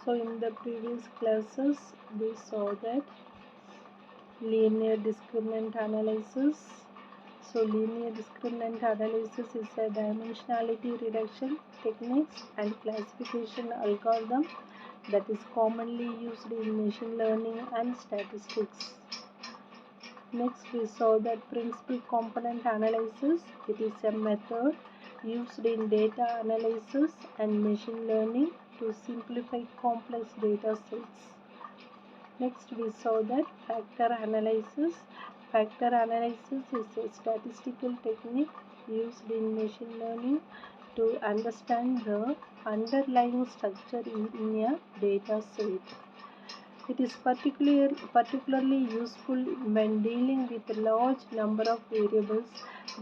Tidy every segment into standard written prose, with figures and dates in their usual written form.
So in the previous classes we saw that linear discriminant analysis. So linear discriminant analysis is a dimensionality reduction techniques and classification algorithm that is commonly used in machine learning and statistics. Next we saw that principal component analysis. It is a method used in data analysis and machine learning to simplify complex data sets. Next we saw that factor analysis. Factor analysis is a statistical technique used in machine learning to understand the underlying structure in a data set. It is particularly useful when dealing with a large number of variables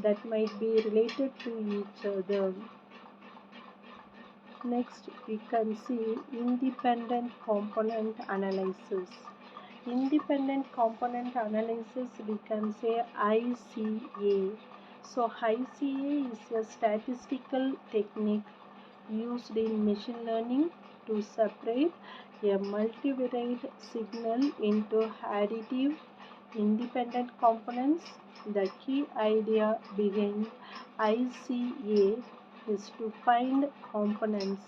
that might be related to each other. Next, we can see independent component analysis. Independent component analysis, we can say ICA. So ICA is a statistical technique used in machine learning to separate a multivariate signal into additive independent components. The key idea behind ICA is to find components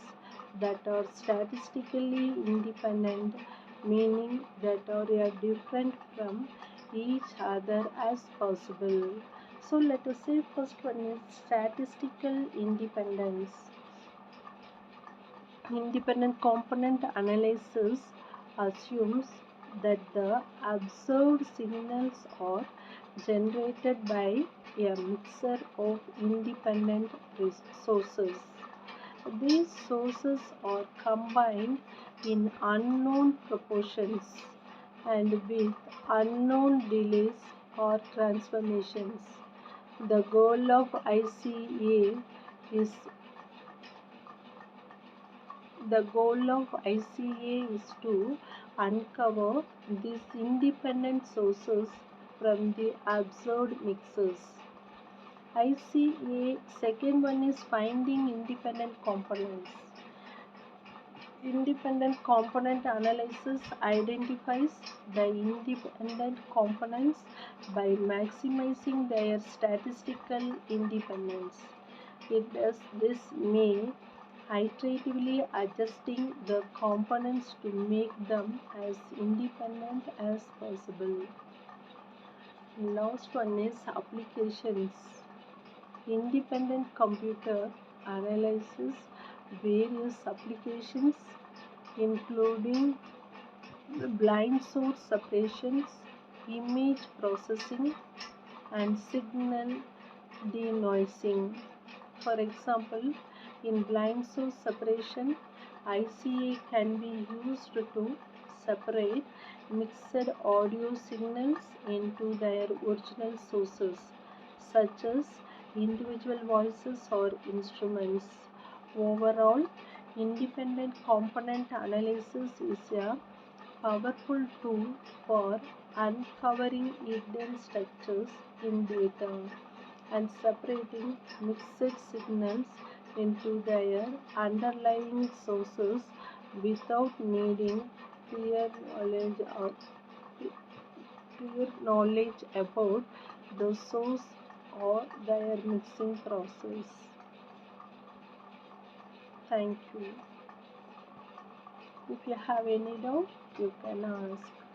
that are statistically independent, meaning that are different from each other as possible. So let us say first one is statistical independence. Independent component analysis assumes that the observed signals are generated by a mixture of independent sources. These sources are combined in unknown proportions and with unknown delays or transformations. The goal of ICA is to uncover these independent sources from the observed mixes. ICA second one is finding independent components. Independent component analysis identifies the independent components by maximizing their statistical independence. It does this may iteratively adjusting the components to make them as independent as possible. Last one is applications. Independent computer analysis various applications including blind source separations, image processing, and signal denoising. For example, in blind source separation, ICA can be used to separate mixed audio signals into their original sources, such as individual voices or instruments. Overall, independent component analysis is a powerful tool for uncovering hidden structures in data and separating mixed signals into their underlying sources without needing prior knowledge about the source or their mixing process. Thank you. If you have any doubt, you can ask.